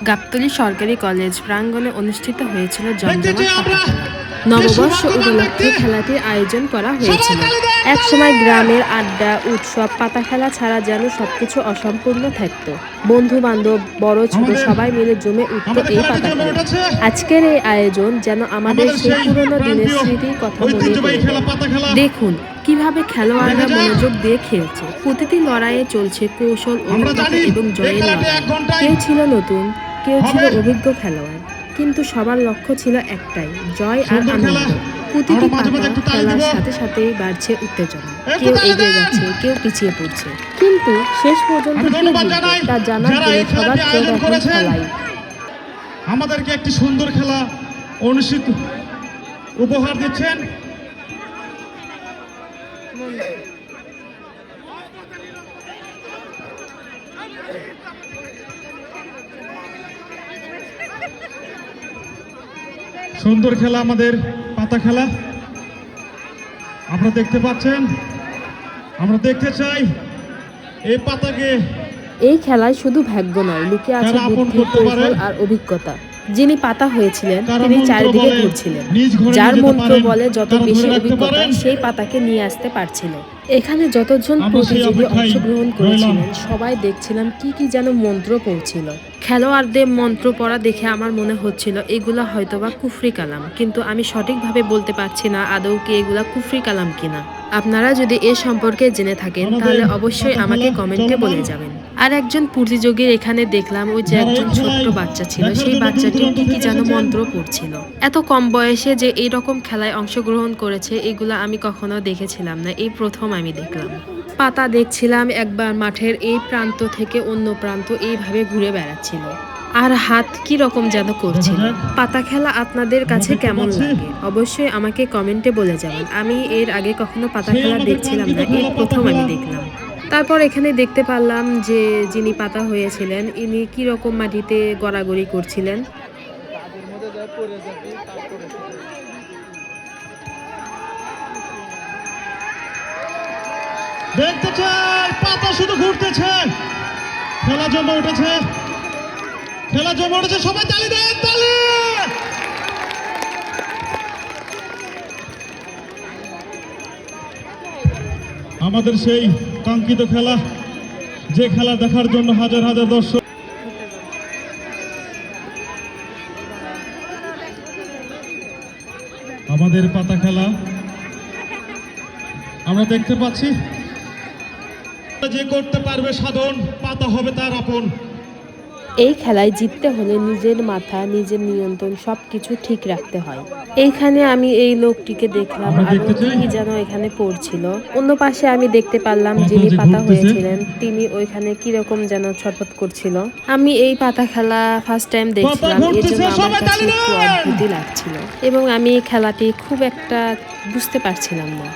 গাবতলী সরকারি কলেজ প্রাঙ্গণে অনুষ্ঠিত হয়েছিল জমজমাট পাতা খেলা। নববর্ষ উপলক্ষে খেলাটির আয়োজন করা হয়েছিল। একসময় গ্রামের আড্ডা, উৎসব, পাতা খেলা ছাড়া যেন সবকিছু অসম্পূর্ণ থাকত। বন্ধু বান্ধব, বড় ছোট সবাই মিলে জমে উঠত এই পাতা খেলা। আজকের এই আয়োজন যেন আমাদের সেই পুরনো দিনের স্মৃতির কথা মনে পড়ে দেয়। দেখুন কিভাবে খেলোয়াড়রা মনোযোগ দিয়ে খেলছে। প্রতিটি লড়াইয়ে চলছে কৌশল, অভিজ্ঞতা এবং জয়ের লড়াই। কেউ ছিল নতুন, কেউ ছিল অভিজ্ঞ খেলোয়াড়, কিন্তু সবার লক্ষ্য ছিল একটাই, জয় আর আনন্দ। প্রতিটি পাতা খেলার সাথে সাথেই বাড়ছে উত্তেজনা। কেউ এগিয়ে যাচ্ছে, কেউ পিছিয়ে পড়ছে, কিন্তু শেষ পর্যন্ত কে জিতবে তা জানার জন্য সবার চোখ এখন খেলাই। আমাদেরকে একটি সুন্দর খেলা অনুষ্ঠিত উপহার দিচ্ছেন। সুন্দর খেলা আমাদের পাতা খেলা আপনারা দেখতে পাচ্ছেন। আমরা দেখতে চাই এই পাতাকে। এই খেলায় শুধু ভাগ্য নয়, লুকিয়ে আছে বুদ্ধি, কৌশল আর অভিজ্ঞতা। যিনি পাতা হয়েছিলেন তিনি চারিদিকে ঘুরছিলেন। যার মন্ত্র বলে যত বেশি অভিজ্ঞতা সেই পাতাকে নিয়ে আসতে পারছিল। এখানে যতজন প্রতিযোগী অংশগ্রহণ করেছিলেন সবাই দেখছিলাম কি যেন মন্ত্র পড়ছিল। খেলোয়াড়দের মন্ত্র পড়া দেখে আমার মনে হচ্ছিল এগুলা হয়তোবা কুফরি কালাম, কিন্তু আমি সঠিকভাবে বলতে পারছি না আদৌ কি এগুলা কুফরি কালাম কিনা। আপনারা যদি এ সম্পর্কে জেনে থাকেন তাহলে অবশ্যই আমাকে কমেন্টে বলে যাবেন। আর একজন প্রতিযোগীর এখানে দেখলাম ওই যে একজন ছোট্ট বাচ্চা ছিল, সেই বাচ্চাটি কি যেন মন্ত্র পড়ছিল। এত কম বয়সে যে এইরকম খেলায় অংশগ্রহণ করেছে এগুলা আমি কখনো দেখেছিলাম না, এই প্রথম আমি দেখলাম। পাতা দেখছিলাম একবার মাঠের এই প্রান্ত থেকে অন্য প্রান্ত এইভাবে ঘুরে বেড়াচ্ছিল আর হাত কি রকম যেন করছিল। পাতা খেলা আপনাদের কাছে কেমন লাগে অবশ্যই আমাকে কমেন্টে বলে যাবেন। আমি এর আগে কখনো পাতা খেলা দেখছিলাম না, এই প্রথম আমি দেখলাম। তারপর এখানে দেখতে পারলাম যে যিনি পাতা হয়েছিলেন ইনি কি রকম মাটিতে গড়াগড়ি করছিলেন। দেখতে চাই পাতা শুধু ঘুরতেছে, খেলা জমে উঠেছে, খেলা জমে উঠেছে। সবাই তালি দেন, তালি। আমাদের সেই কাঙ্ক্ষিত খেলা, যে খেলা দেখার জন্য হাজার হাজার দর্শক। আমাদের পাতা খেলা আমরা দেখতে পাচ্ছি। যে করতে পারবে সাধন, পাতা হবে তার আপন। এই খেলায় জিততে হলে নিজের মাথা, নিজের নিয়ন্ত্রণ সবকিছু ঠিক রাখতে হয়। এইখানে আমি এই লোকটিকে দেখলাম আর কি যেন এখানে পড়ছিল। অন্য পাশে আমি দেখতে পারলাম যিনি পাতা হয়েছিলেন তিনি ওইখানে কিরকম যেন ছটফট করছিল। আমি এই পাতা খেলা ফার্স্ট টাইম দেখছিলাম, এর জন্য আমার কাছে একটু অদ্ভুতই লাগছিল এবং আমি এই খেলাটি খুব একটা বুঝতে পারছিলাম না।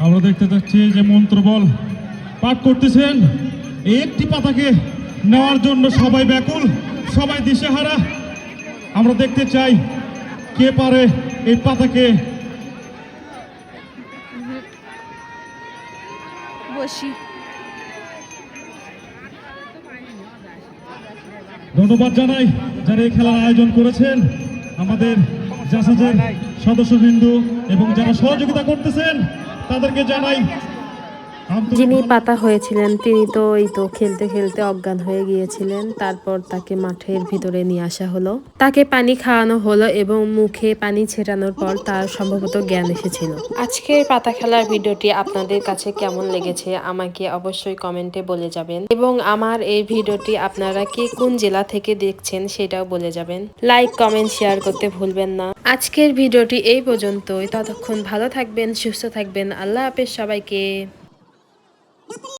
আমরা দেখতে পাচ্ছি যে মন্ত্রবল পাঠ করতেছেন। একটি পাতাকে নেওয়ার জন্য সবাই ব্যাকুল, সবাই দিশেহারা। আমরা দেখতে চাই কে পারে এই পাতাকে। ধন্যবাদ জানাই যারা এই খেলার আয়োজন করেছেন, আমাদের জাসাজের সদস্যবৃন্দ এবং যারা সহযোগিতা করতেছেন তাদেরকে জানাই। যিনি পাতা হয়েছিলেন তিনি তো এই তো খেলতে খেলতে অজ্ঞান হয়ে গিয়েছিলেন। তারপর তাকে মাঠের ভিতরে নিয়ে আসা হলো, তাকে পানি খাওয়ানো হলো এবং মুখে পানি ছেটানোর পর তার সম্ভবত জ্ঞান এসেছিল। আজকের পাতা খেলার ভিডিওটি আপনাদের কাছে কেমন লেগেছে আমাকে অবশ্যই কমেন্টে বলে যাবেন এবং আমার এই ভিডিওটি আপনারা কে কোন জেলা থেকে দেখছেন সেটাও বলে যাবেন। লাইক, কমেন্ট, শেয়ার করতে ভুলবেন না। আজকের ভিডিওটি এই পর্যন্তই। ততক্ষণ ভালো থাকবেন, সুস্থ থাকবেন। আল্লাহ হাফেজ সবাইকে।